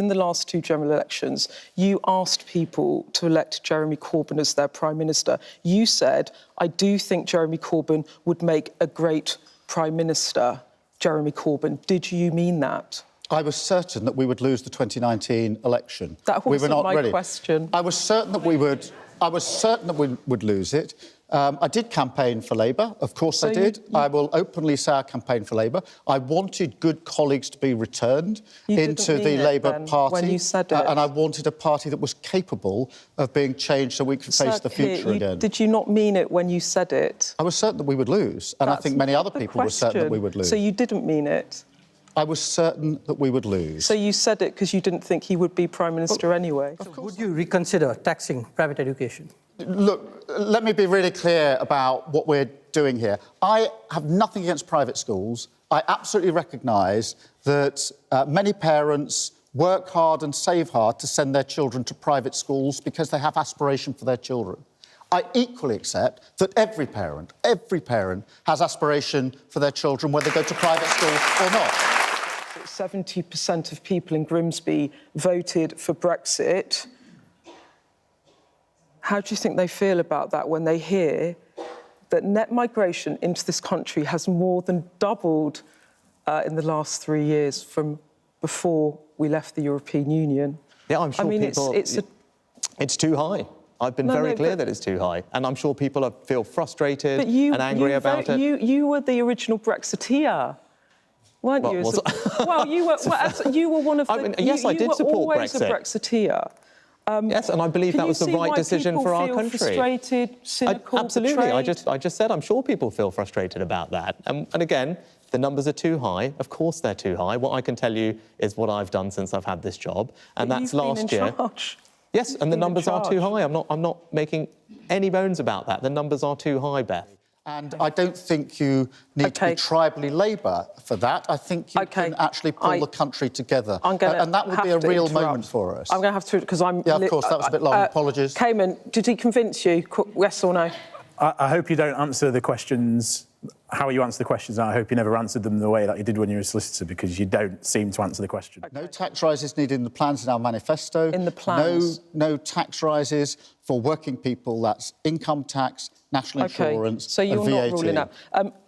in the last two general elections, you asked people to elect Jeremy Corbyn as their Prime Minister. You said, I do think Jeremy Corbyn would make a great Prime Minister. Jeremy Corbyn, did you mean that? I was certain that we would lose the 2019 election. That wasn't my question. I was certain that we would. I was certain that we would lose it. I did campaign for Labour, of course I did. I will openly say I campaigned for Labour. I wanted good colleagues to be returned into the Labour Party. When you said it. And I wanted a party that was capable of being changed so we could face the future again. Did you not mean it when you said it? I was certain that we would lose, and I think many other people were certain that we would lose. So you didn't mean it? I was certain that we would lose. So you said it because you didn't think he would be Prime Minister anyway? So would you reconsider taxing private education? Look, let me be really clear about what we're doing here. I have nothing against private schools. I absolutely recognise that many parents work hard and save hard to send their children to private schools because they have aspiration for their children. I equally accept that every parent has aspiration for their children, whether they go to private school or not. 70% of people in Grimsby voted for Brexit. How do you think they feel about that when they hear that net migration into this country has more than doubled in the last 3 years from before we left the European Union? Yeah, I'm sure it's too high. I've been very clear that it's too high, and I'm sure people feel frustrated and angry about it. You were the original Brexiteer, weren't you? Well, you were one of the... Yes, I did support Brexit. You were always a Brexiteer. Yes, and I believe that was the right decision for our country. Frustrated, cynical, absolutely. betrayed? I just said I'm sure people feel frustrated about that. And again, the numbers are too high. Of course they're too high. What I can tell you is what I've done since I've had this job, and that's last year. Yes, and the numbers are too high. I'm not making any bones about that. The numbers are too high, Beth. And I don't think you need to be tribally Labour for that. I think you can actually pull the country together. And that would be a real moment for us. I'm going to have to, because I'm... Yeah, of course, that was a bit long. Apologies. Cayman, did he convince you, yes or no? I hope you don't answer the questions, how you answer the questions, and I hope you never answered them the way that you did when you were a solicitor, because you don't seem to answer the question. No tax rises needed in the plans in our manifesto. In the plans? No tax rises for working people. That's income tax, national insurance, so you're and VAT. not ruling out.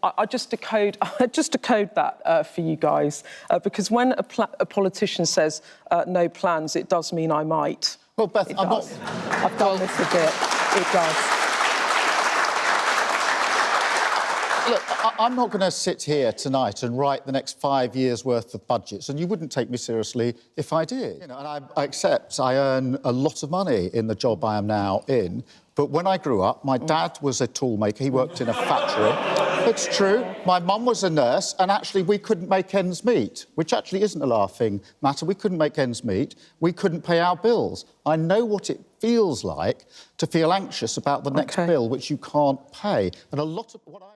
I just decode that for you guys, because when a politician says no plans, it does mean I might. Well, Beth, I've done this a bit. It does. Look, I'm not going to sit here tonight and write the next 5 years' worth of budgets, and you wouldn't take me seriously if I did. And I accept I earn a lot of money in the job I am now in, but when I grew up, my dad was a toolmaker. He worked in a factory. It's true. My mum was a nurse, and actually we couldn't make ends meet, which actually isn't a laughing matter. We couldn't make ends meet. We couldn't pay our bills. I know what it feels like to feel anxious about the next bill which you can't pay. And a lot of what I...